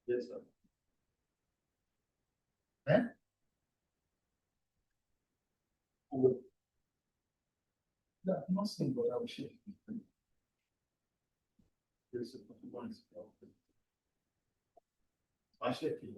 Yes, sir. Yeah, nothing but I will share. Yes, sir. I share it.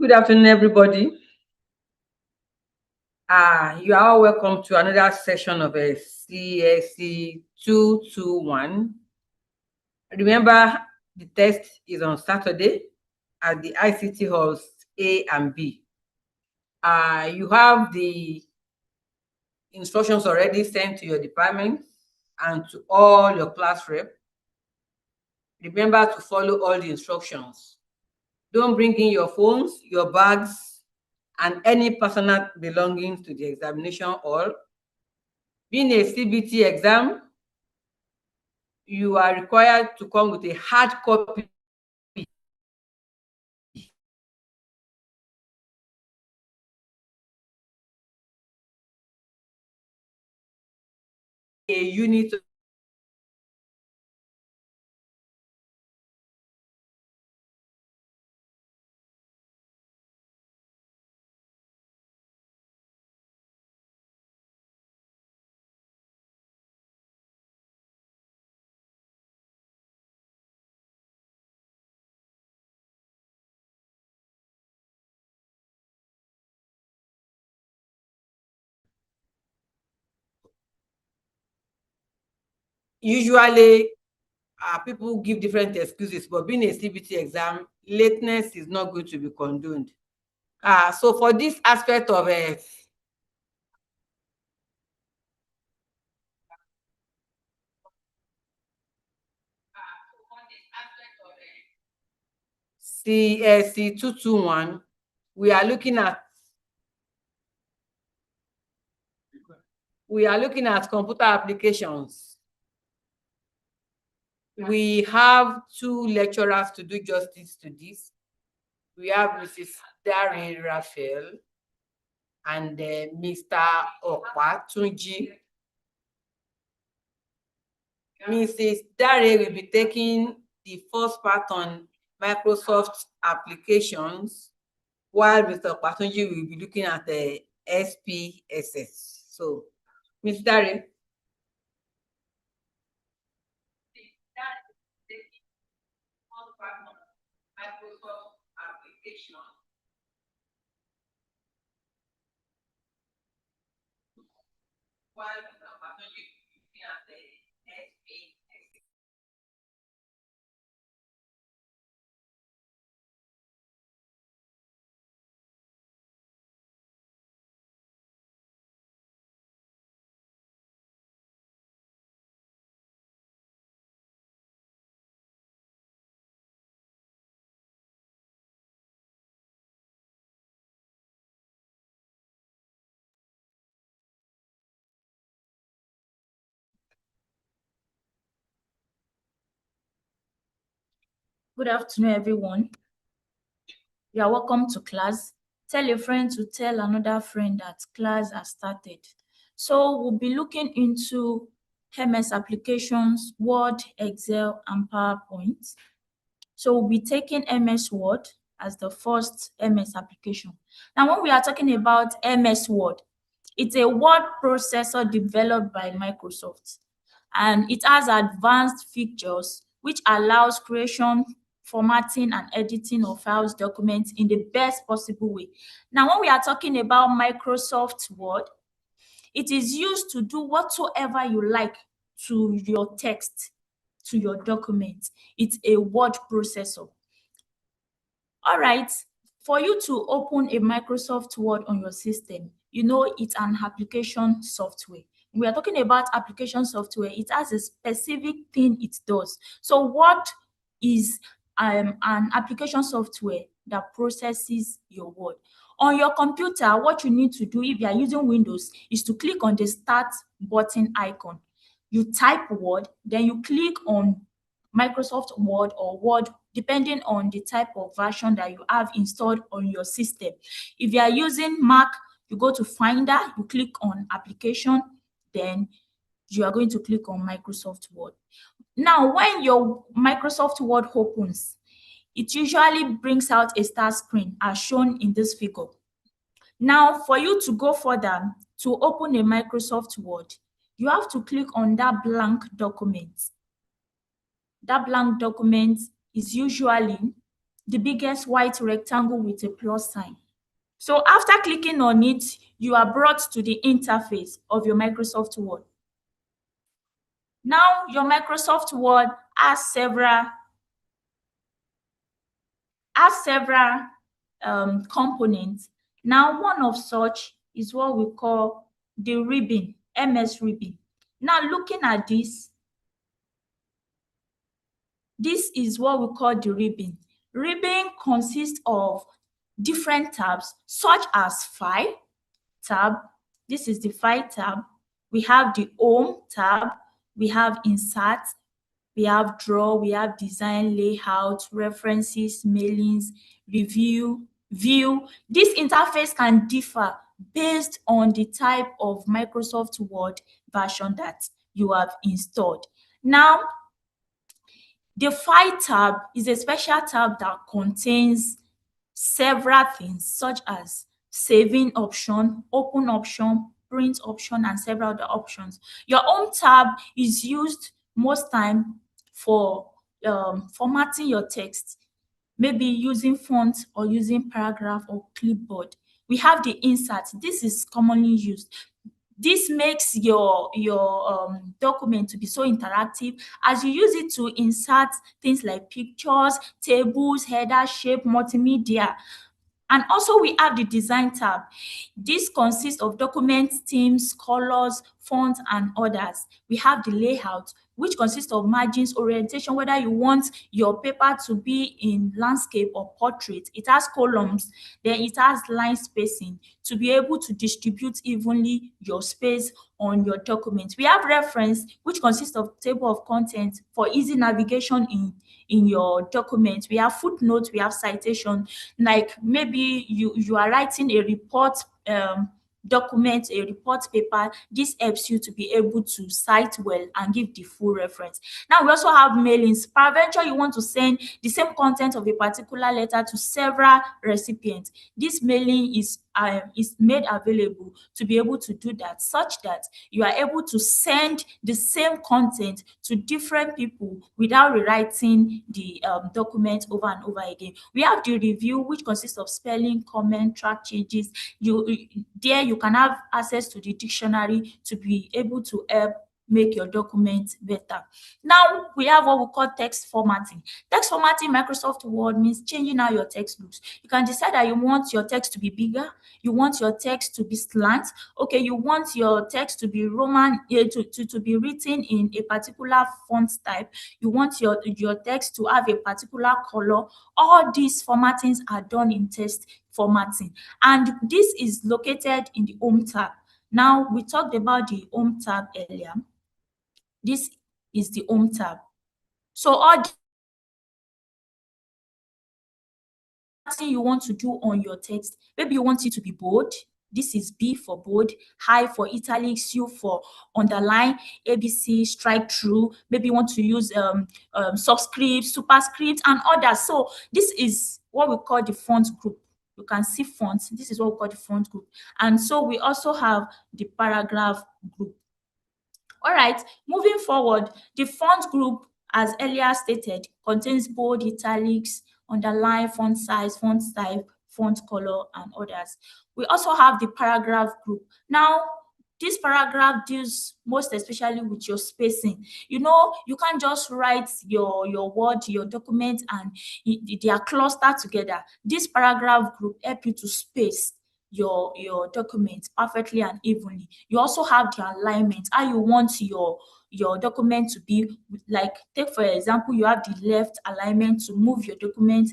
Good afternoon, everybody. You are all welcome to another session of a CSC 221. Remember, the test is on Saturday at the ICT halls A and B. You have the instructions already sent to your department and to all your class rep. Remember to follow all the instructions. Don't bring in your phones, your bags, and any personal belongings to the examination hall. Being a CBT exam, you are required to come with a hard copy a unit usually people give different excuses, but being a CBT exam, lateness is not going to be condoned. So for this aspect of CSC 221, we are looking at computer applications. We have two lecturers to do justice to this. We have Mrs. Dare Raphael and Mr. Okwatunji. Mrs. Dare will be taking the first part on Microsoft applications, while Mr. Okwatunji will be looking at the SPSS. So, Mr. Dare. Microsoft application. While Mr. Okwatunji will be looking at the SPSS. Good afternoon, everyone. You are welcome to class. Tell a friend to tell another friend that class has started. So we'll be looking into MS applications, Word, Excel, and PowerPoint. So we'll be taking MS Word as the first MS application. Now, when we are talking about MS Word, it's a word processor developed by Microsoft, and it has advanced features which allows creation, formatting, and editing of files, documents in the best possible way. Now, when we are talking about Microsoft Word, it is used to do whatsoever you like to your text, to your document. It's a word processor. All right, for you to open a Microsoft Word on your system, you know it's an application software. We are talking about application software. It has a specific thing it does. So what is an application software that processes your word? On your computer, what you need to do if you are using Windows is to click on the Start button icon. You type Word, then you click on Microsoft Word or Word, depending on the type of version that you have installed on your system. If you are using Mac, you go to Finder, you click on Application, then you are going to click on Microsoft Word. Now, when your Microsoft Word opens, it usually brings out a start screen as shown in this figure. Now, for you to go further, to open a Microsoft Word, you have to click on that blank document. That blank document is usually the biggest white rectangle with a plus sign. So after clicking on it, you are brought to the interface of your Microsoft Word. Now, your Microsoft Word has several components. Now, one of such is what we call the ribbon, MS ribbon. Now, looking at this is what we call the ribbon. Ribbon consists of different tabs, such as File tab. This is the File tab. We have the Home tab. We have Insert. We have Draw. We have Design, Layout, References, Mailings, Review, View. This interface can differ based on the type of Microsoft Word version that you have installed. Now, the File tab is a special tab that contains several things such as saving option, open option, print option, and several other options. Your Home tab is used most time for formatting your text, maybe using font or using paragraph or clipboard. We have the Insert. This is commonly used. This makes your document to be so interactive as you use it to insert things like pictures, tables, header, shape, multimedia. And also we have the design tab. This consists of documents, themes, colors, fonts, and others. We have the layout, which consists of margins, orientation, whether you want your paper to be in landscape or portrait. It has columns, then it has line spacing to be able to distribute evenly your space on your document. We have reference, which consists of table of contents for easy navigation in your document. We have footnotes, we have citation, like maybe you are writing a report document, a report paper. This helps you to be able to cite well and give the full reference. Now we also have mailings. Peradventure you want to send the same content of a particular letter to several recipients. This mailing is made available to be able to do that, such that you are able to send the same content to different people without rewriting the document over and over again. We have the review, which consists of spelling, comment, track changes. There you can have access to the dictionary to be able to help make your document better. Now we have what we call text formatting. Text formatting Microsoft Word means changing how your text looks. You can decide that you want your text to be bigger, you want your text to be slant, okay, you want your text to be Roman, to be written in a particular font type, you want your text to have a particular color. All these formattings are done in text formatting, and this is located in the Home tab. Now we talked about the Home tab earlier. This is the Home tab. So all thing you want to do on your text, maybe you want it to be bold. This is B for bold, I for italics, U for underline, ABC, strike through. Maybe you want to use subscript, superscript, and others. So this is what we call the font group. You can see fonts. This is what we call the font group. And so we also have the paragraph group. All right, moving forward, the font group, as earlier stated, contains bold, italics, underline, font size, font type, font color, and others. We also have the paragraph group. Now, this paragraph deals most especially with your spacing. You know, you can't just write your word, your document, and they are clustered together. This paragraph group help you to space your document perfectly and evenly. You also have the alignment, how you want your document to be. Like, take for example, you have the left alignment to move your document,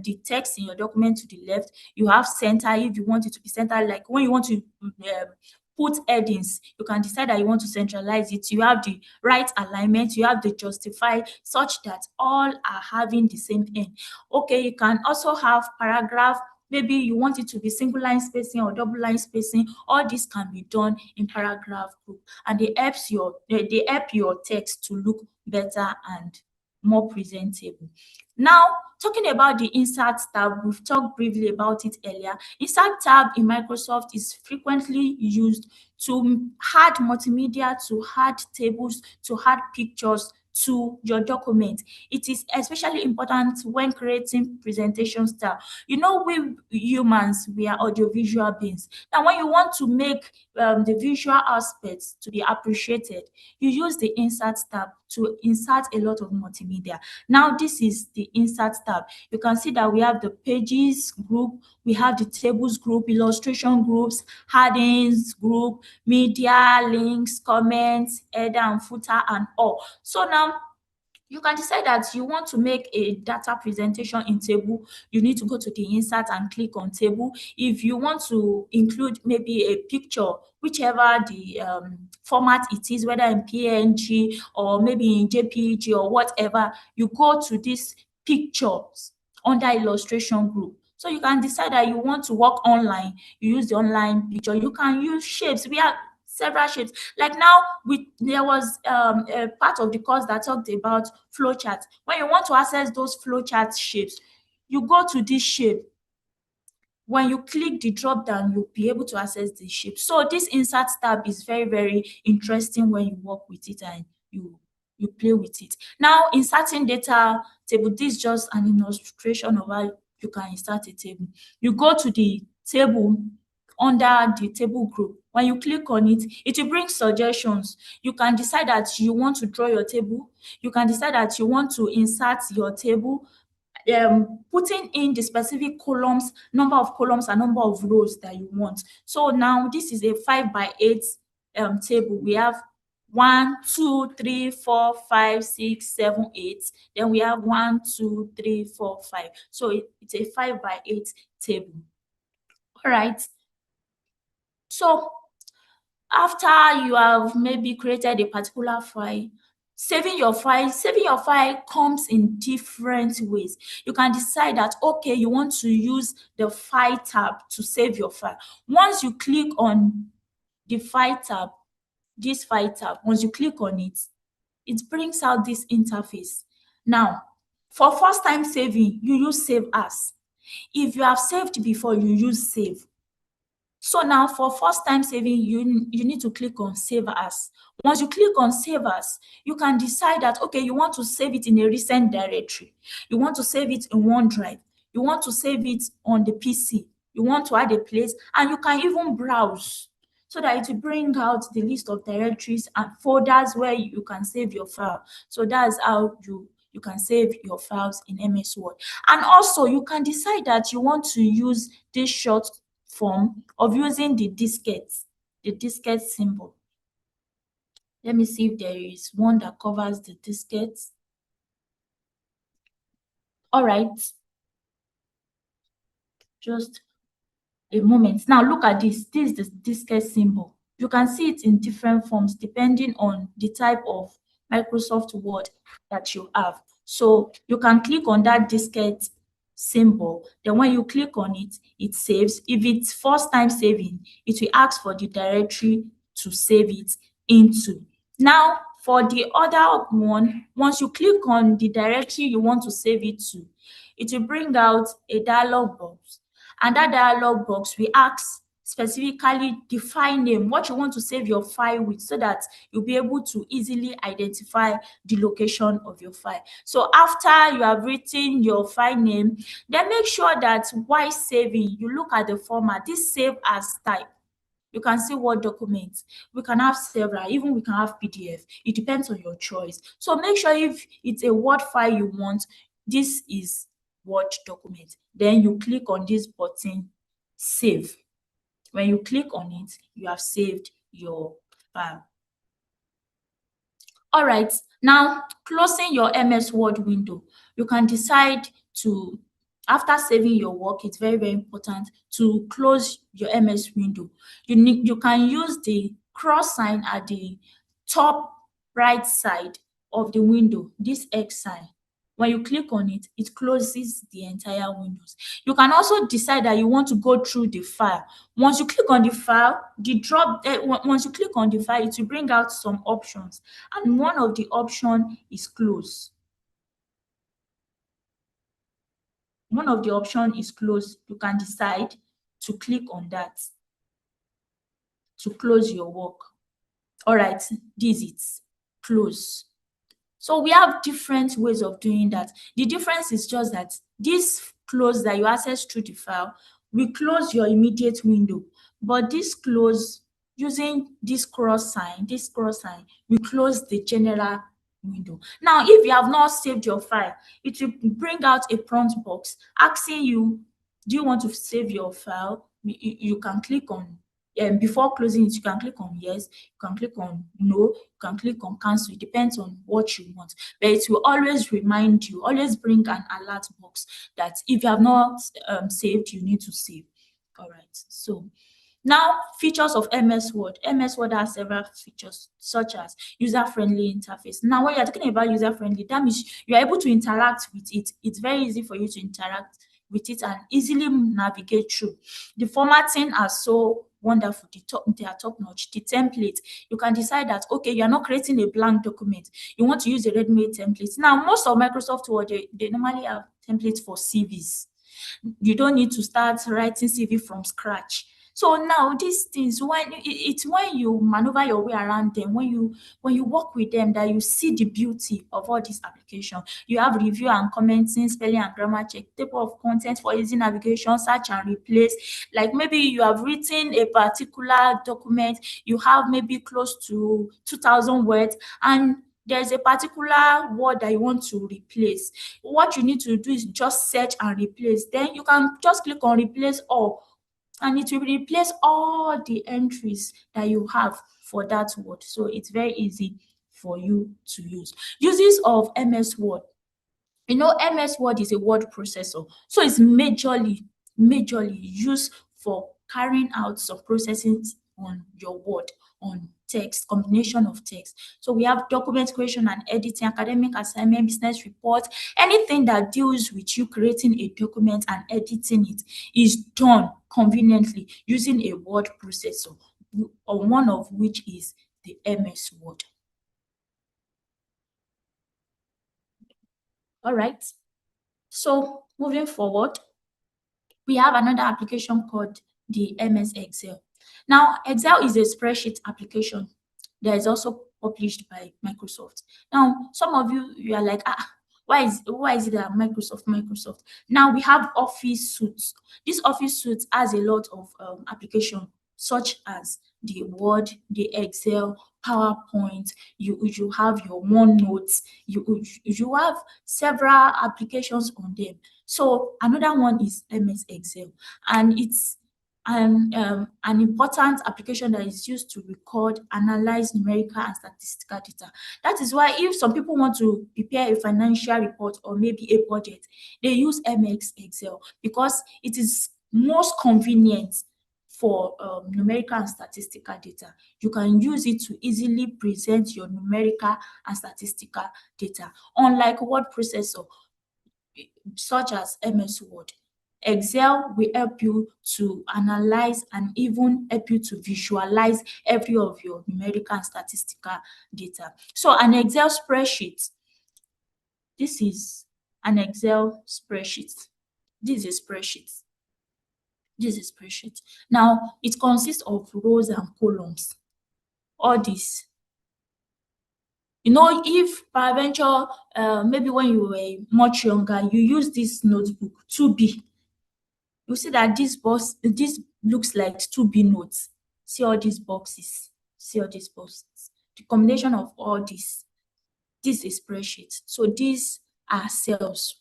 the text in your document to the left. You have center if you want it to be centered. Like when you want to put headings, you can decide that you want to centralize it. You have the right alignment, you have the justify, such that all are having the same end. Okay, you can also have paragraph. Maybe you want it to be single line spacing or double line spacing. All this can be done in paragraph group, and they help your text to look better and more presentable. Now, talking about the Insert tab, we've talked briefly about it earlier. Insert tab in Microsoft is frequently used to add multimedia, to add tables, to add pictures to your document. It is especially important when creating presentation style. You know, we humans, we are audiovisual beings. Now, when you want to make the visual aspects to be appreciated, you use the Insert tab to insert a lot of multimedia. Now, this is the Insert tab. You can see that we have the pages group, we have the tables group, illustration groups, headings group, media, links, comments, header and footer, and all. So now you can decide that you want to make a data presentation in table. You need to go to the insert and click on table. If you want to include maybe a picture, whichever the format it is, whether in PNG or maybe in JPG or whatever, you go to this pictures under illustration group. So you can decide that you want to work online, you use the online picture. You can use shapes. We have several shapes. Like now, there was a part of the course that talked about flowchart. When you want to access those flowchart shapes, you go to this shape. When you click the drop down, you'll be able to access the shape. So this Insert tab is very, very interesting when you work with it and you play with it. Now, inserting data table, this is just an illustration of how you can insert a table. You go to the table under the table group. When you click on it, it will bring suggestions. You can decide that you want to draw your table. You can decide that you want to insert your table, putting in the specific columns, number of columns and number of rows that you want. So now this is a 5x8 table. We have 1, 2, 3, 4, 5, 6, 7, 8. Then we have 1, 2, 3, 4, 5. So it's a 5x8 table. All right. So after you have maybe created a particular file, saving your file comes in different ways. You can decide that, okay, you want to use the File tab to save your file. Once you click on the File tab, this File tab, once you click on it, it brings out this interface. Now, for first time saving, you use Save As. If you have saved before, you use Save. So now for first time saving, you need to click on Save As. Once you click on Save As, you can decide that, okay, you want to save it in a recent directory. You want to save it in OneDrive. You want to save it on the PC. You want to add a place, and you can even browse so that it will bring out the list of directories and folders where you can save your file. So that's how you can save your files in MS Word. And also, you can decide that you want to use this short form of using the diskette symbol. Let me see if there is one that covers the diskette. All right. Just a moment. Now look at this. This is the diskette symbol. You can see it in different forms depending on the type of Microsoft Word that you have. So you can click on that diskette symbol. Then when you click on it, it saves. If it's first time saving, it will ask for the directory to save it into. Now, for the other one, once you click on the directory you want to save it to, it will bring out a dialog box. And that dialog box will ask specifically the file name, what you want to save your file with, so that you'll be able to easily identify the location of your file. So after you have written your file name, then make sure that while saving, you look at the format, this Save As type. You can see Word documents. We can have several, even we can have PDF. It depends on your choice. So make sure if it's a Word file you want, this is Word document. Then you click on this button, Save. When you click on it, you have saved your file. All right, now closing your MS Word window, you can decide to, after saving your work, it's very, very important to close your MS window. You can use the cross sign at the top right side of the window, this X sign. When you click on it, it closes the entire windows. You can also decide that you want to go through the file. Once you click on the file, once you click on the file, it will bring out some options, and one of the options is close. One of the options is close. You can decide to click on that to close your work. All right, this is close. So we have different ways of doing that. The difference is just that this close that you access through the file will close your immediate window, but this close using this cross sign will close the general window. Now, if you have not saved your file, it will bring out a prompt box asking you, do you want to save your file? You can click on, before closing it, you can click on yes, you can click on no, you can click on cancel. It depends on what you want, but it will always remind you, always bring an alert box that if you have not saved, you need to save. All right, so now features of MS Word. MS Word has several features such as user-friendly interface. Now, when you're talking about user-friendly, that means you're able to interact with it. It's very easy for you to interact with it and easily navigate through. The formatting are so wonderful. They are top-notch. The template, you can decide that, okay, you're not creating a blank document. You want to use a ready-made template. Now, most of Microsoft Word, they normally have templates for CVs. You don't need to start writing CV from scratch. So now these things, it's when you maneuver your way around them, when you work with them, that you see the beauty of all these applications. You have review and commenting, spelling and grammar check, table of contents for easy navigation, search and replace. Like maybe you have written a particular document, you have maybe close to 2,000 words, and there's a particular word that you want to replace. What you need to do is just search and replace. Then you can just click on replace all, and it will replace all the entries that you have for that word. So it's very easy for you to use. Uses of MS Word. You know, MS Word is a word processor, so it's majorly used for carrying out some processing on your word, on text, combination of text. So we have document creation and editing, academic assignment, business report, anything that deals with you creating a document and editing it is done conveniently using a word processor, or one of which is the MS Word. All right. So moving forward, we have another application called the MS Excel. Now, Excel is a spreadsheet application that is also published by Microsoft. Now, some of you are like, why is it that Microsoft? Now we have Office Suite. This Office Suite has a lot of application, such as the Word, the Excel, PowerPoint. You have your OneNote. You have several applications on them. So another one is MS Excel, and it's an important application that is used to record, analyze numerical and statistical data. That is why if some people want to prepare a financial report or maybe a budget, they use MS Excel because it is most convenient for numerical and statistical data. You can use it to easily present your numerical and statistical data. Unlike word processor, such as MS Word, Excel will help you to analyze and even help you to visualize every of your numerical and statistical data. So an Excel spreadsheet, this is an Excel spreadsheet. This is a spreadsheet. This is a spreadsheet. Now, it consists of rows and columns. All this. You know, if peradventure, maybe when you were much younger, you use this notebook 2B, you see that this looks like 2B notes. See all these boxes. See all these boxes. The combination of all this is spreadsheet. So these are cells.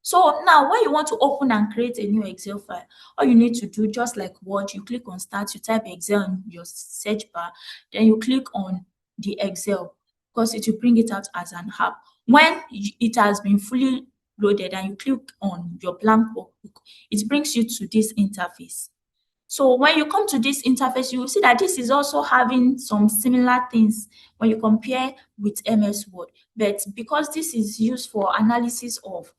So now when you want to open and create a new Excel file, all you need to do, just like Word, you click on Start, you type Excel in your search bar, then you click on the Excel, because it will bring it out as an app. When it has been fully loaded and you click on your blank workbook, it brings you to this interface. So when you come to this interface, you will see that this is also having some similar things when you compare with MS Word. But because this is used for analysis of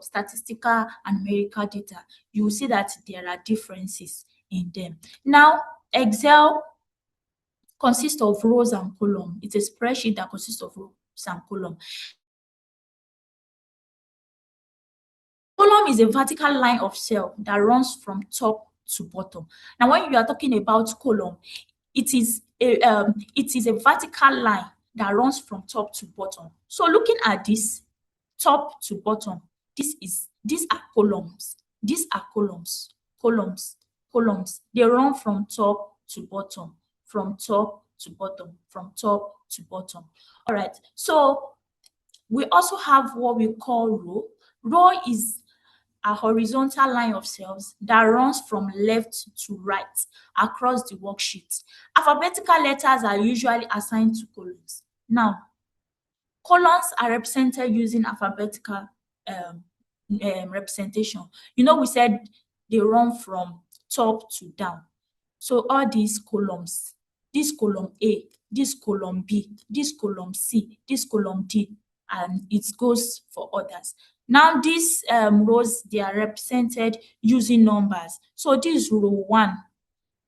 statistical and numerical data, you will see that there are differences in them. Now, Excel consists of rows and columns. It's a spreadsheet that consists of rows and columns. Column is a vertical line of cell that runs from top to bottom. Now, when you are talking about column, it is a vertical line that runs from top to bottom. So looking at this, top to bottom, these are columns. These are columns. They run from top to bottom, from top to bottom, from top to bottom. All right. So we also have what we call row. Row is a horizontal line of cells that runs from left to right across the worksheet. Alphabetical letters are usually assigned to columns. Now, columns are represented using alphabetical representation. You know, we said they run from top to down. So all these columns, this column A, this column B, this column C, this column D, and it goes for others. Now these rows, they are represented using numbers. So this is row 1,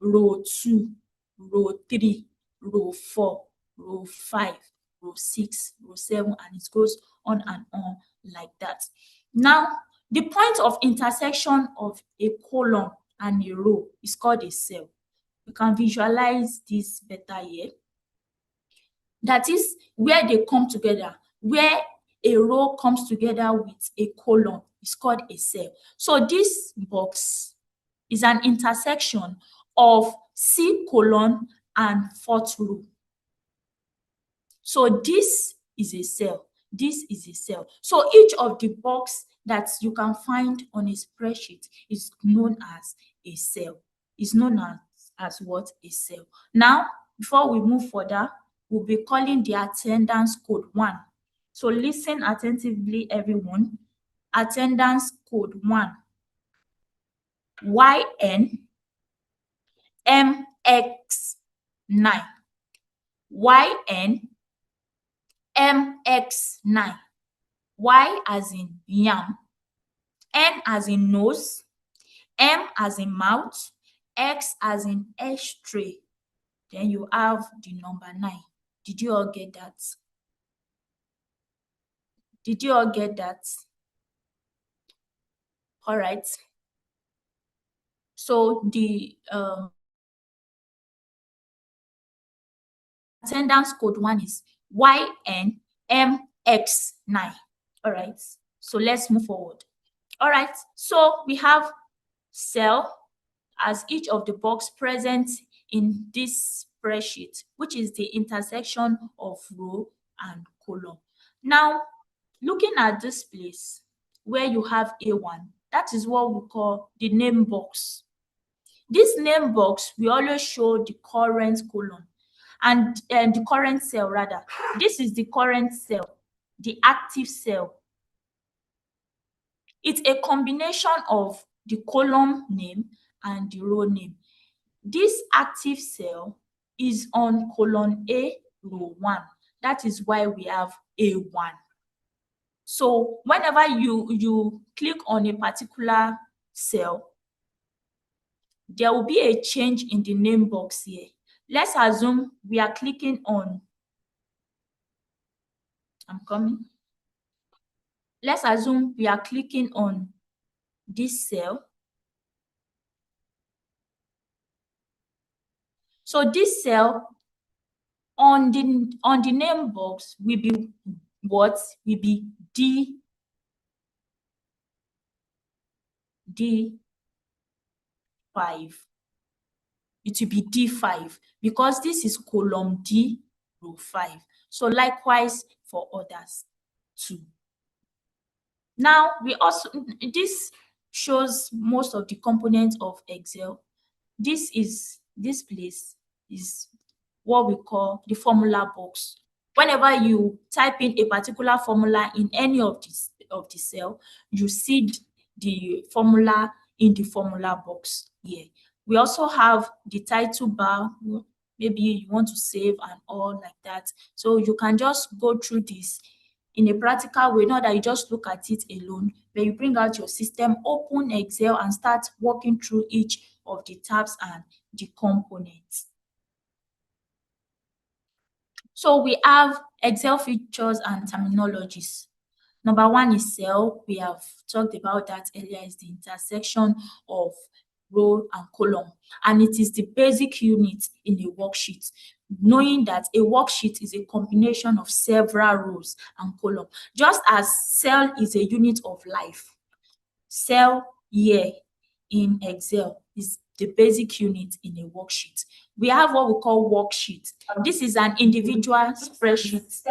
row 2, row 3, row 4, row 5, row 6, row 7, and it goes on and on like that. Now, the point of intersection of a column and a row is called a cell. You can visualize this better here. That is where they come together, where a row comes together with a column is called a cell. So this box is an intersection of C colon and fourth row. So this is a cell. This is a cell. So each of the box that you can find on a spreadsheet is known as a cell. Is known as what? A cell. Now, before we move further, we'll be calling the attendance code 1. So listen attentively, everyone. Attendance code 1. YN MX9. YN MX9. Y as in yam, N as in nose, M as in mouth, X as in X-ray. Then you have the number 9. Did you all get that? Did you all get that? All right. So the attendance code 1 is YNMX9. All right. So let's move forward. All right. So we have cell as each of the box present in this spreadsheet, which is the intersection of row and column. Now, looking at this place where you have A1, that is what we call the name box. This name box, we always show the current column and the current cell rather. This is the current cell, the active cell. It's a combination of the column name and the row name. This active cell is on column A, row 1. That is why we have A1. So whenever you click on a particular cell, there will be a change in the name box here. Let's assume we are clicking on, Let's assume we are clicking on this cell. So this cell on the name box will be what? Will be D5. It will be D5 because this is column D, row 5. So likewise for others too. Now this shows most of the components of Excel. This place is what we call the formula box. Whenever you type in a particular formula in any of the cell, you see the formula in the formula box here. We also have the title bar. Maybe you want to save and all like that. So you can just go through this in a practical way, not that you just look at it alone, but you bring out your system, open Excel and start working through each of the tabs and the components. So we have Excel features and terminologies. Number 1 is cell. We have talked about that earlier. Is the intersection of row and column, and it is the basic unit in a worksheet. Knowing that a worksheet is a combination of several rows and columns, just as cell is a unit of life. Cell here in Excel is the basic unit in a worksheet. We have what we call worksheet. This is an individual spreadsheet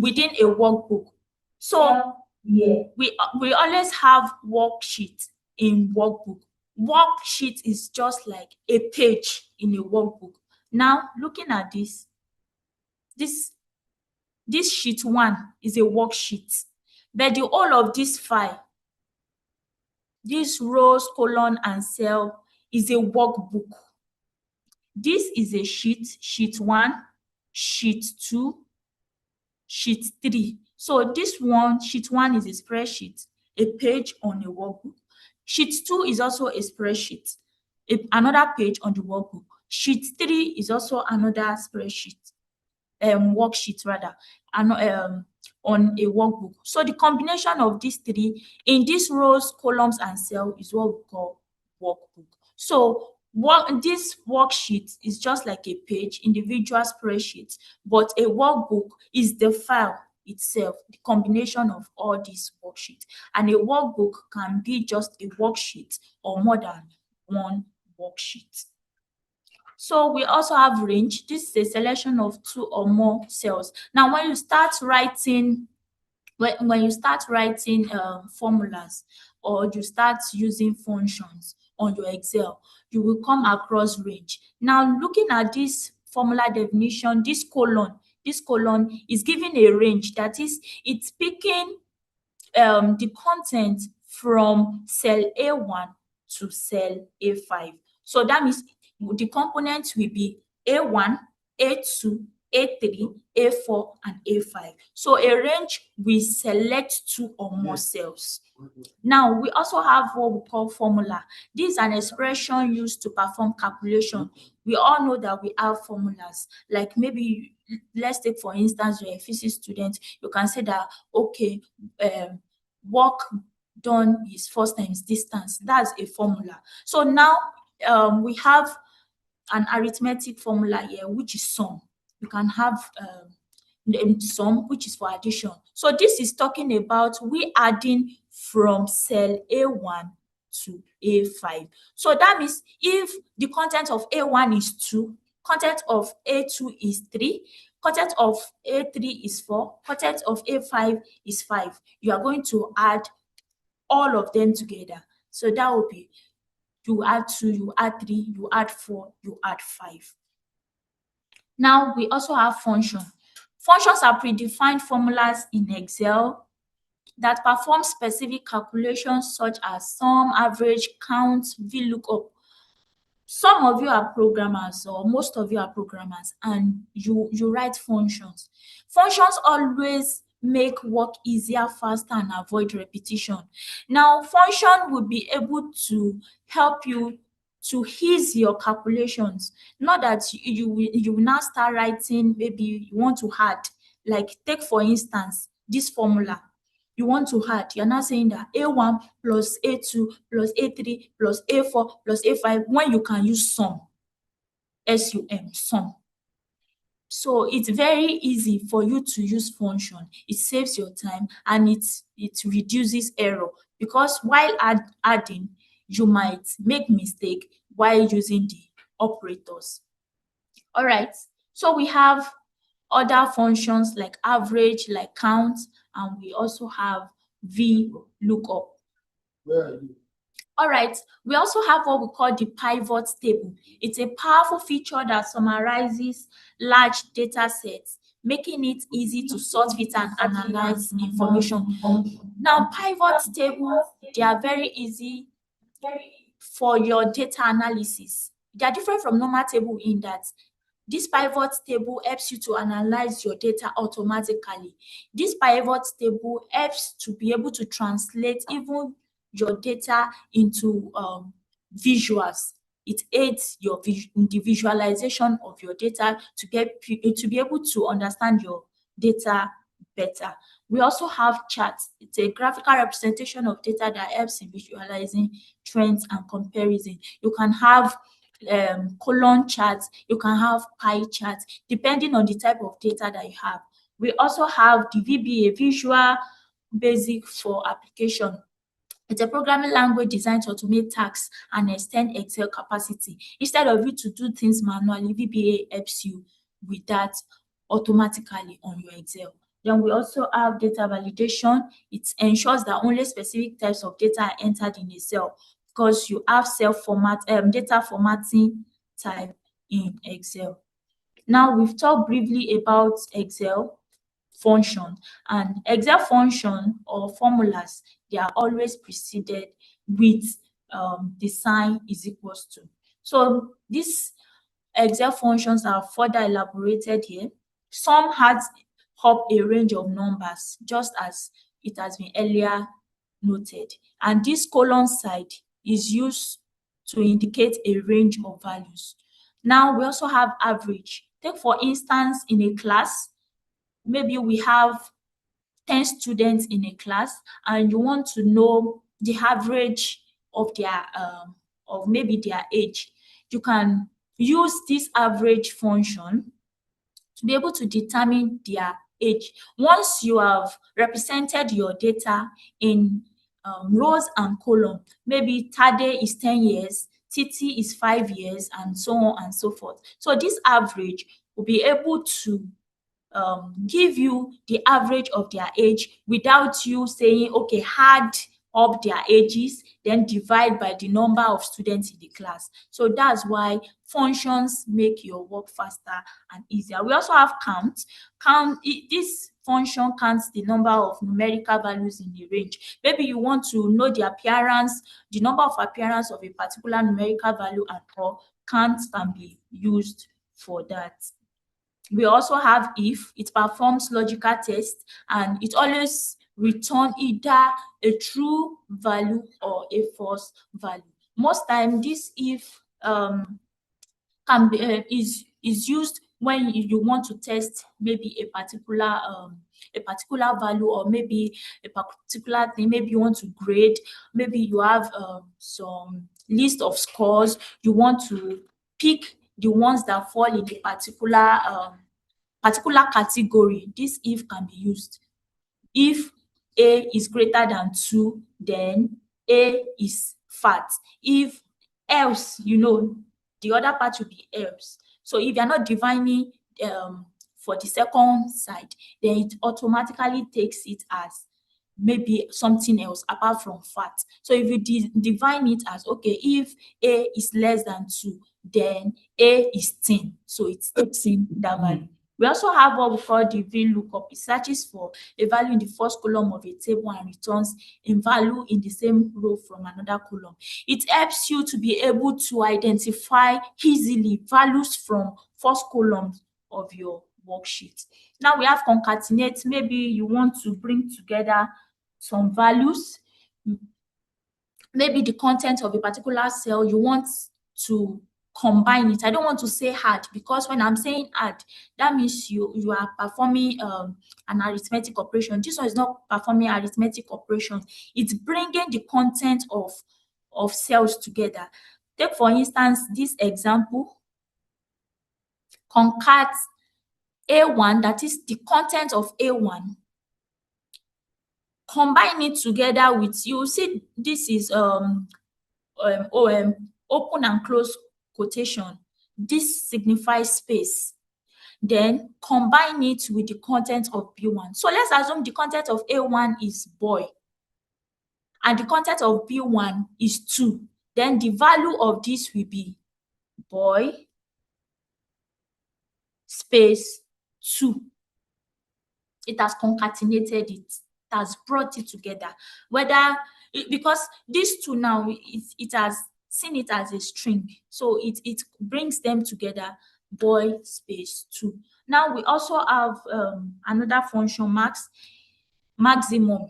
within a workbook. So we always have worksheet in workbook. Worksheet is just like a page in a workbook. Now, looking at this sheet 1 is a worksheet, but the whole of this file, these rows, column, and cell is a workbook. This is a sheet 1, sheet 2, sheet 3. So this one, sheet 1 is a spreadsheet, a page on a workbook. Sheet 2 is also a spreadsheet, another page on the workbook. Sheet 3 is also another spreadsheet, worksheet rather, and on a workbook. So the combination of these three in these rows, columns, and cells is what we call workbook. So this worksheet is just like a page, individual spreadsheet, but a workbook is the file itself, the combination of all these worksheets. And a workbook can be just a worksheet or more than one worksheet. So we also have range. This is a selection of 2 or more cells. Now, when you start writing formulas, or you start using functions on your Excel, you will come across range. Now, looking at this formula definition, this colon is giving a range. That is, it's picking the content from cell A1 to cell A5. So that means the components will be A1, A2, A3, A4, and A5. So a range will select 2 or more cells. Now, we also have what we call formula. This is an expression used to perform calculation. We all know that we have formulas. Like maybe, let's take for instance, you're a physics student. You can say that, okay, work done is force times distance. That's a formula. So now we have an arithmetic formula here, which is sum. You can have sum, which is for addition. So this is talking about we adding from cell A1 to A5. So that means if the content of A1 is 2, content of A2 is 3, content of A3 is 4, content of A5 is 5, you are going to add all of them together. So that will be, you add 2, you add 3, you add 4, you add 5. Now we also have function. Functions are predefined formulas in Excel that perform specific calculations such as sum, average, count, VLOOKUP. Some of you are programmers, or most of you are programmers, and you write functions. Functions always make work easier, faster, and avoid repetition. Now, function will be able to help you to ease your calculations. Not that you will now start writing, maybe you want to add, like take for instance this formula. You want to add, you're not saying that A1 plus A2 plus A3 plus A4 plus A5 when you can use sum, SUM, sum. So it's very easy for you to use function. It saves your time and it reduces error, because while adding, you might make mistake while using the operators. All right, so we have other functions like average, like count, and we also have VLOOKUP. Where are you? All right, we also have what we call the pivot table. It's a powerful feature that summarizes large data sets, making it easy to sort, fit, and analyze information. Now, pivot tables, they are very easy for your data analysis. They are different from normal table in that this pivot table helps you to analyze your data automatically. This pivot table helps to be able to translate even your data into visuals. It aids the visualization of your data to be able to understand your data better. We also have charts. It's a graphical representation of data that helps in visualizing trends and comparison. You can have column charts, you can have pie charts, depending on the type of data that you have. We also have the VBA, Visual Basic for Application. It's a programming language designed to automate tasks and extend Excel capacity. Instead of you to do things manually, VBA helps you with that automatically on your Excel. Then we also have data validation. It ensures that only specific types of data are entered in a cell, because you have data formatting type in Excel. Now we've talked briefly about Excel function, and Excel function or formulas, they are always preceded with the sign is equals to. So these Excel functions are further elaborated here. Some has up a range of numbers, just as it has been earlier noted, and this colon side is used to indicate a range of values. Now we also have average. Take for instance, in a class, maybe we have 10 students in a class, and you want to know the average of of maybe their age, you can use this average function to be able to determine their age. Once you have represented your data in rows and columns, maybe Tade is 10 years, Titi is 5 years, and so on and so forth. So this average will be able to give you the average of their age without you saying, okay, add up their ages, then divide by the number of students in the class. So that's why functions make your work faster and easier. We also have count. This function counts the number of numerical values in the range. Maybe you want to know the appearance, the number of appearance of a particular numerical value, and all count can be used for that. We also have if. It performs logical tests and it always return either a true value or a false value. Most time this if can be is used when you want to test maybe a particular value, or maybe a particular thing. Maybe you want to grade, maybe you have some list of scores, you want to pick the ones that fall in a particular category. This if can be used. If A is greater than 2, then A is fat. If else, the other part will be else. So if you're not defining for the second side, then it automatically takes it as maybe something else apart from fat. So if you define it as, okay, if A is less than 2, then A is 10. So it takes in that value. We also have what we call the VLOOKUP. It searches for a value in the first column of a table and returns a value in the same row from another column. It helps you to be able to identify easily values from first column of your worksheet. Now we have concatenate. Maybe you want to bring together some values, maybe the content of a particular cell, you want to combine it. I don't want to say add, because when I'm saying add, that means you are performing an arithmetic operation. This one is not performing arithmetic operation. It's bringing the content of cells together. Take for instance this example, concat A1, that is the content of A1. Combine it together with, you see this is open and close quotation. This signifies space. Then combine it with the content of B1. So let's assume the content of A1 is boy and the content of B1 is 2. Then the value of this will be boy space 2. It has concatenated it. Has brought it together. Because these two now, it has seen it as a string, so it brings them together, boy space 2. Now we also have another function, maximum.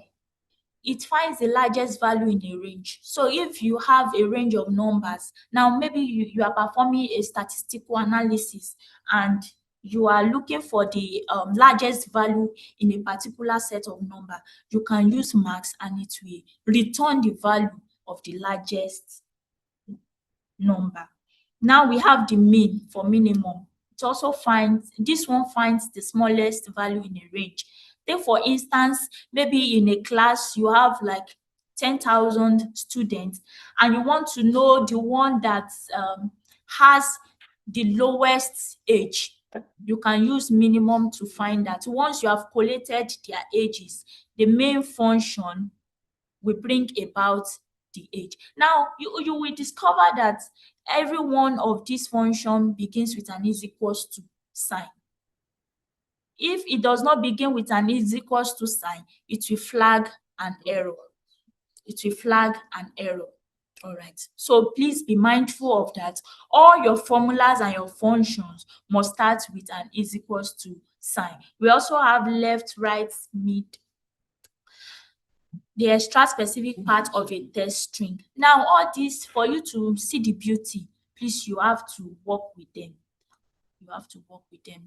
It finds the largest value in a range. So if you have a range of numbers, now maybe you are performing a statistical analysis and you are looking for the largest value in a particular set of number, you can use max and it will return the value of the largest number. Now we have the mean for minimum. It also finds the smallest value in a range. Take for instance, maybe in a class you have like 10,000 students and you want to know the one that has the lowest age. You can use minimum to find that. Once you have collated their ages, the main function will bring about the age. Now you will discover that every one of these functions begins with an is equals to sign. If it does not begin with an is equals to sign, it will flag an error. It will flag an error. All right. So please be mindful of that. All your formulas and your functions must start with an is equals to sign. We also have left, right, mid, the extra specific part of a text string. Now, all this, for you to see the beauty, please, you have to work with them.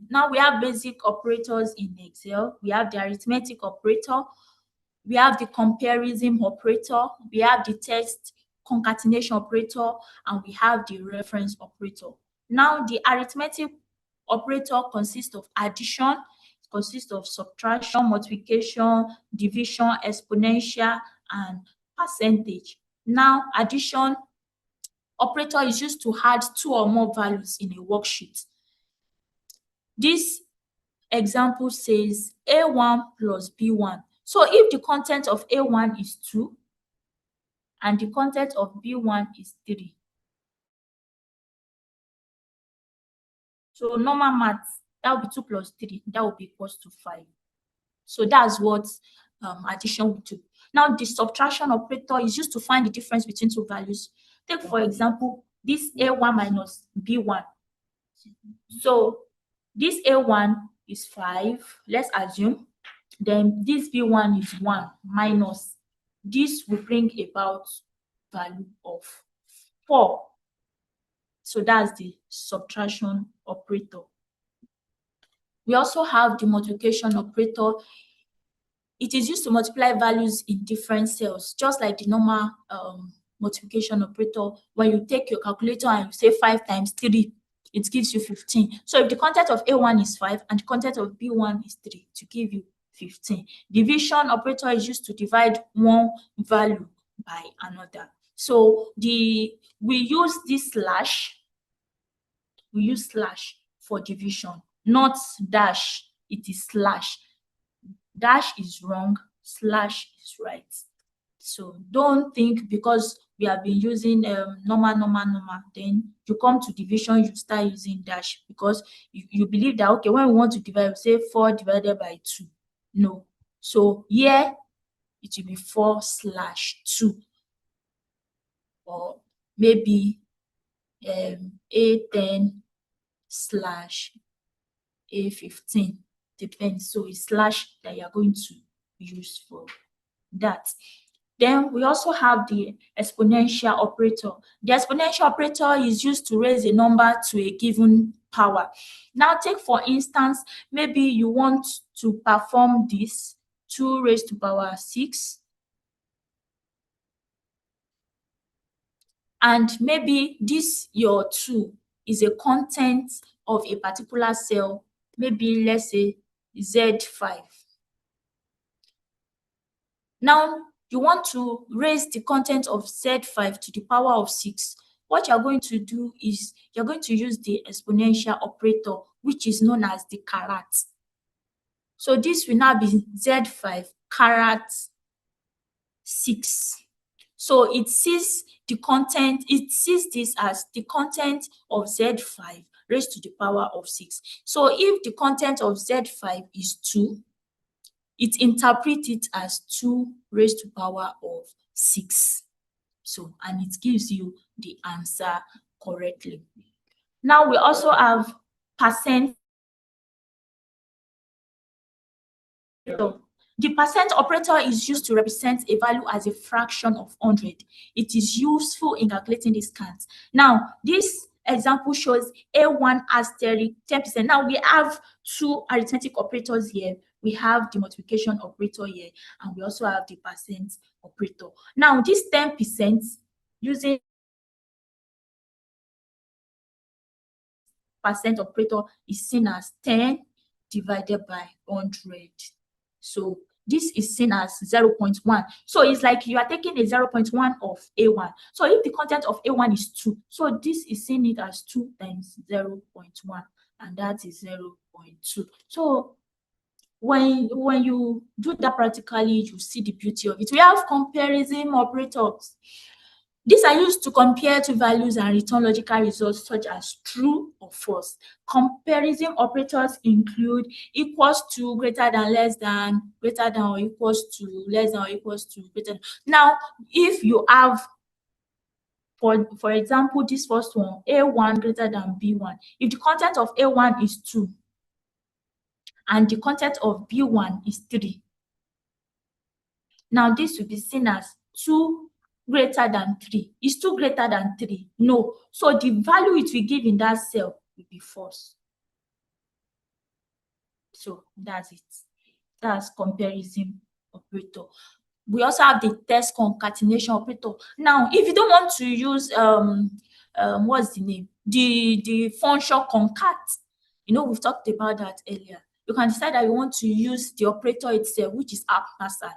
Now, we have basic operators in Excel. We have the arithmetic operator. We have the comparison operator. We have the text concatenation operator, and we have the reference operator. Now, the arithmetic operator consists of addition, it consists of subtraction, multiplication, division, exponential, and percentage. Now, addition operator is used to add two or more values in a worksheet. This example says A1 plus B1. So if the content of A1 is 2 and the content of B1 is 3, so normal maths, that will be 2 plus 3, that will be equals to 5. So that's what addition will do. Now, the subtraction operator is used to find the difference between two values. Take, for example, this A1 minus B1. So this A1 is 5, let's assume. Then this B1 is 1 minus. This will bring about value of 4. So that's the subtraction operator. We also have the multiplication operator. It is used to multiply values in different cells, just like the normal multiplication operator. When you take your calculator and you say 5 times 3, it gives you 15. So if the content of A1 is 5 and the content of B1 is 3, to give you 15. Division operator is used to divide one value by another. So we use this slash. We use slash for division, not dash. It is slash. Dash is wrong, slash is right. So don't think because we have been using normal, then you come to division, you start using dash because you believe that, okay, when we want to divide, we say 4 divided by 2. No. So here, it will be 4 slash 2. Or maybe A10 slash A15. Depends. So it's slash that you're going to use for that. Then we also have the exponential operator. The exponential operator is used to raise a number to a given power. Now take, for instance, maybe you want to perform this 2 raised to power 6. And maybe this, your 2, is a content of a particular cell, maybe let's say Z5. Now, you want to raise the content of Z5 to the power of 6. What you're going to do is you're going to use the exponential operator, which is known as the carat. So this will now be Z5 carat 6. So it sees the content, it sees this as the content of Z5 raised to the power of 6. So if the content of Z5 is 2, it interprets it as 2 raised to power of 6. So, and it gives you the answer correctly. Now we also have percent. So, the percent operator is used to represent a value as a fraction of 100. It is useful in calculating discounts. Now, this example shows A1 asterisk 10%. Now, we have two arithmetic operators here. We have the multiplication operator here, and we also have the percent operator. Now, this 10% using percent operator is seen as 10 divided by 100. So this is seen as 0.1. So it's like you are taking a 0.1 of A1. So if the content of A1 is 2, so this is seen it as 2 times 0.1, and that is 0.2. So when you do that practically, you see the beauty of it. We have comparison operators. These are used to compare two values and return logical results such as true or false. Comparison operators include equals to, greater than, less than, greater than or equals to, less than or equals to, greater than. Now, if you have, for example, this first one, A1 greater than B1, if the content of A1 is 2 and the content of B1 is 3, now this will be seen as 2 greater than 3. Is 2 greater than 3? No. So the value it will give in that cell will be false. So that's it. That's comparison operator. We also have the test concatenation operator. Now, if you don't want to use what's the name? The function concat. We've talked about that earlier. You can decide that you want to use the operator itself, which is ampersand.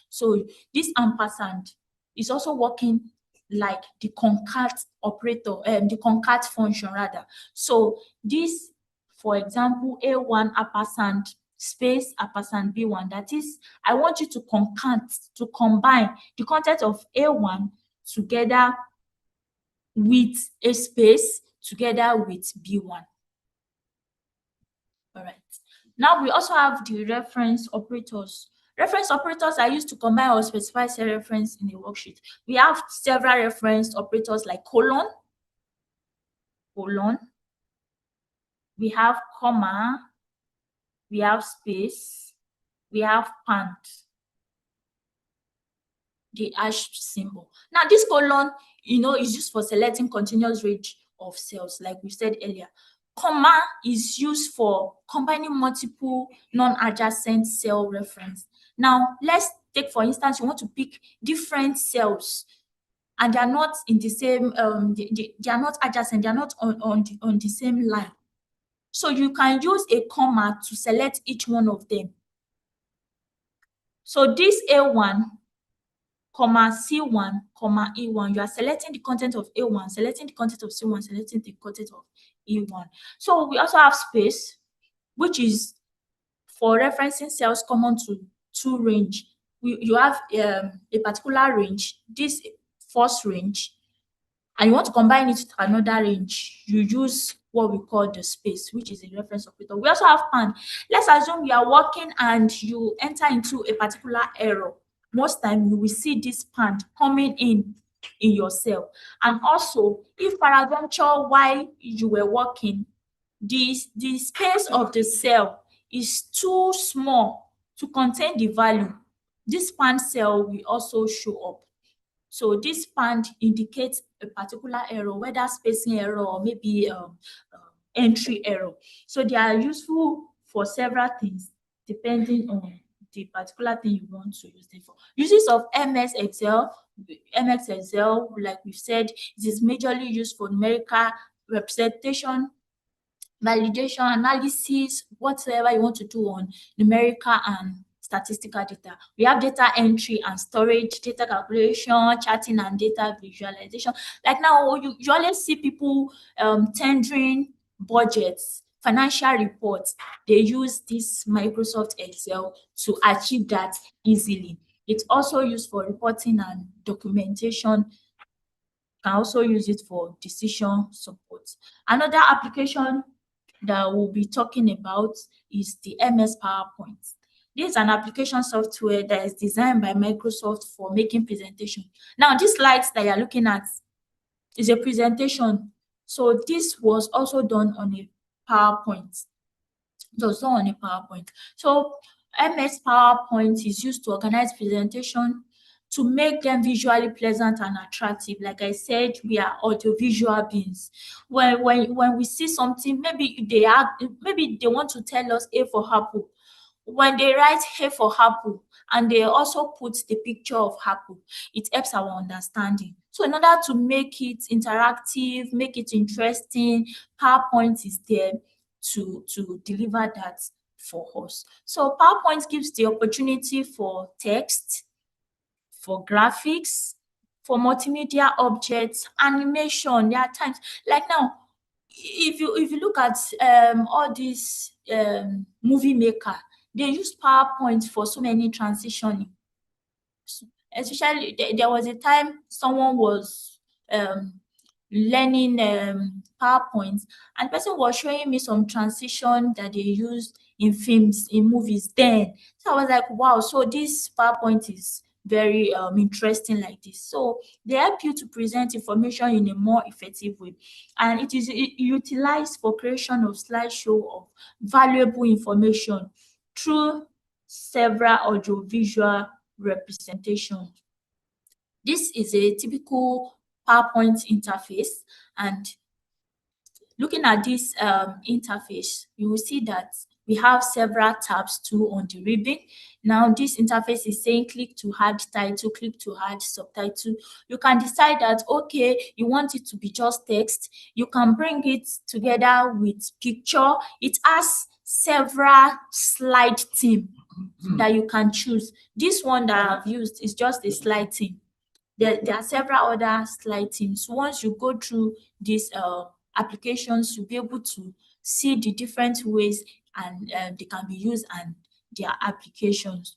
So this ampersand is also working like the concat operator, the concat function rather. So this, for example, A1 ampersand space ampersand B1, that is, I want you to combine the content of A1 together with a space together with B1. All right. Now we also have the reference operators. Reference operators are used to combine or specify cell reference in a worksheet. We have several reference operators like colon. We have comma. We have space. We have pant. The hash symbol. Now this colon, is used for selecting continuous range of cells, like we said earlier. Comma is used for combining multiple non-adjacent cell reference. Now, let's take, for instance, you want to pick different cells and they are not in the same, they are not adjacent, they are not on the same line. So you can use a comma to select each one of them. So this A1, comma C1, comma E1, you are selecting the content of A1, selecting the content of C1, selecting the content of E1. So we also have space, which is for referencing cells common to two range. You have a particular range, this first range, and you want to combine it with another range. You use what we call the space, which is a reference operator. We also have pand. Let's assume you are working and you enter into a particular error. Most time you will see this pand coming in your cell. And also, if peradventure while you were working, the space of the cell is too small to contain the value, this pand cell will also show up. So this pand indicates a particular error, whether spacing error or maybe entry error. So they are useful for several things depending on the particular thing you want to use them for. Uses of MS Excel, like we've said, it is majorly used for numerical representation, validation, analysis, whatever you want to do on numerical and statistical data. We have data entry and storage, data calculation, charting, and data visualization. Like now, you always see people tendering budgets, financial reports. They use this Microsoft Excel to achieve that easily. It's also used for reporting and documentation. Can also use it for decision support. Another application that we'll be talking about is the MS PowerPoint. This is an application software that is designed by Microsoft for making presentation. Now, these slides that you're looking at is a presentation. So this was also done on a PowerPoint. It was done on a PowerPoint. So MS PowerPoint is used to organize presentation, to make them visually pleasant and attractive. Like I said, we are audiovisual beings. When we see something, maybe they want to tell us A for apple. When they write A for apple and they also put the picture of apple, it helps our understanding. So in order to make it interactive, make it interesting, PowerPoint is there to deliver that for us. So PowerPoint gives the opportunity for text, for graphics, for multimedia objects, animation. There are times like now, if you look at all these movie maker, they use PowerPoint for so many transitioning. Especially there was a time someone was learning PowerPoint, and the person was showing me some transition that they used in films, in movies then. So I was like, wow, so this PowerPoint is very interesting like this. So they help you to present information in a more effective way, and it is utilized for creation of slideshow of valuable information through several audiovisual representation. This is a typical PowerPoint interface, and looking at this interface, you will see that We have several tabs too on the ribbon. Now this interface is saying click to add title, click to add subtitle. You can decide that, okay, you want it to be just text. You can bring it together with picture. It has several slide theme that you can choose. This one that I've used is just a slide theme. There are several other slide themes. Once you go through these applications, you'll be able to see the different ways and they can be used and their applications.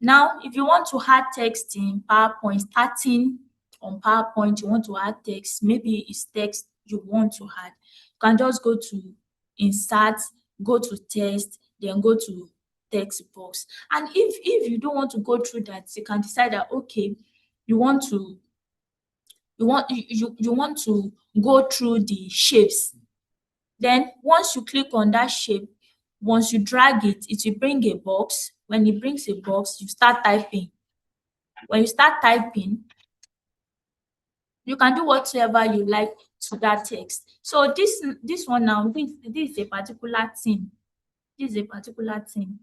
Now, if you want to add text in PowerPoint, starting on PowerPoint, you want to add text, maybe it's text you want to add, you can just go to Insert, go to Text, then go to Text box. And if you don't want to go through that, you can decide that, okay, you want to go through the shapes. Then once you click on that shape, once you drag it, it will bring a box. When it brings a box, you start typing. When you start typing, you can do whatever you like to that text. So this one now, this is a particular theme. This is a particular theme.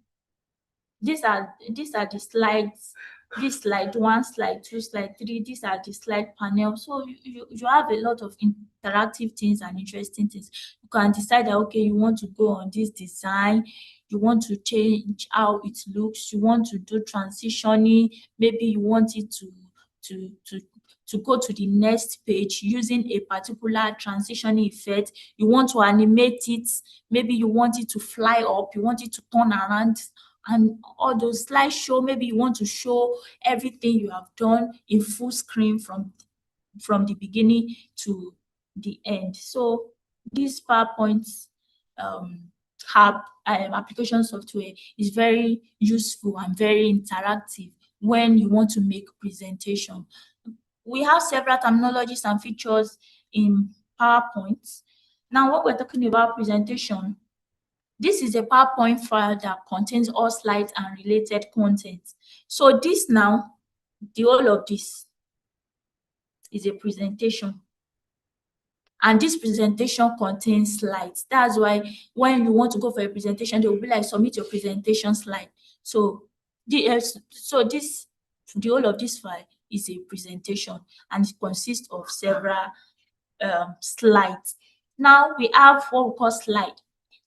These are the slides. This slide 1, slide 2, slide 3. These are the slide panel. So you have a lot of interactive things and interesting things. You can decide that, okay, you want to go on this design. You want to change how it looks. You want to do transitioning. Maybe you want it to go to the next page using a particular transitioning effect. You want to animate it. Maybe you want it to fly up. You want it to turn around. And all those slideshow, maybe you want to show everything you have done in full screen from the beginning to the end. So this PowerPoint application software is very useful and very interactive when you want to make presentation. We have several terminologies and features in PowerPoint. Now, what we're talking about presentation, this is a PowerPoint file that contains all slides and related content. So this now, the whole of this is a presentation. And this presentation contains slides. That's why when you want to go for a presentation, they will be like, submit your presentation slide. So the whole of this file is a presentation and it consists of several slides. Now we have what we call slide.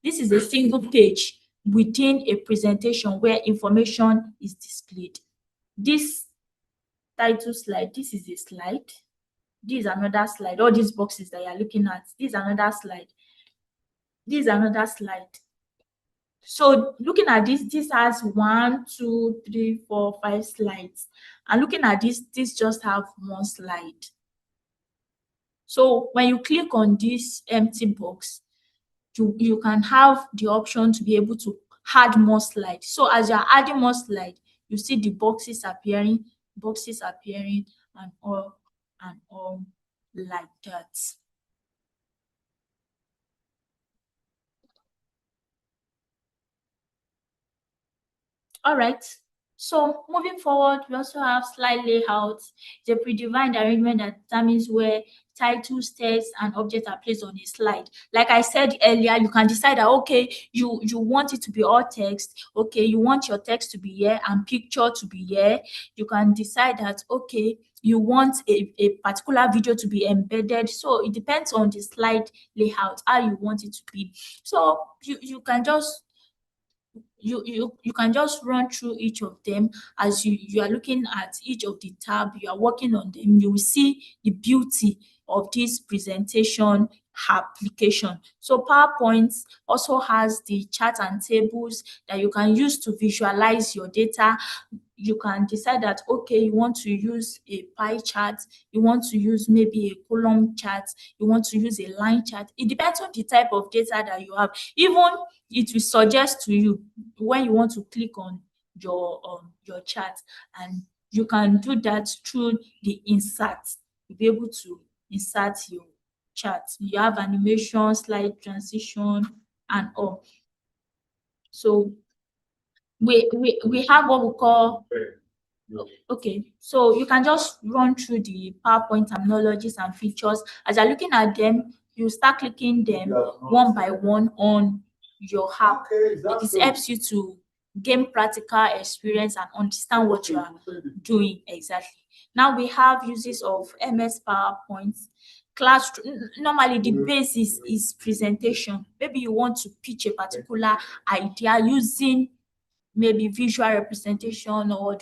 This is a single page within a presentation where information is displayed. This title slide, this is a slide. This is another slide. All these boxes that you're looking at, this is another slide. This is another slide. So looking at this has 1, 2, 3, 4, 5 slides. And looking at this just have one slide. So when you click on this empty box, you can have the option to be able to add more slides. So as you're adding more slides, you see the boxes appearing, and all like that. All right. So moving forward, we also have slide layout. It's a predefined arrangement that determines where titles, text, and objects are placed on a slide. Like I said earlier, you can decide that, okay, you want it to be all text. Okay, you want your text to be here and picture to be here. You can decide that, okay, you want a particular video to be embedded. So it depends on the slide layout, how you want it to be. So you can just you can just run through each of them as you are looking at each of the tab, you are working on them, you will see the beauty of this presentation application. So PowerPoint also has the chart and tables that you can use to visualize your data. You can decide that, okay, you want to use a pie chart, you want to use maybe a column chart, you want to use a line chart. It depends on the type of data that you have. Even it will suggest to you when you want to click on your chart, and you can do that through the insert. You'll be able to insert your chart. You have animation, slide transition, and all. So we have what we call, okay, so you can just run through the PowerPoint terminologies and features. As you're looking at them, you start clicking them one by one on your app. Okay, that's It good. helps you to gain practical experience and understand what you are doing exactly. Now we have uses of MS PowerPoint. Normally the basis is presentation. Maybe you want to pitch a particular idea using maybe visual representation or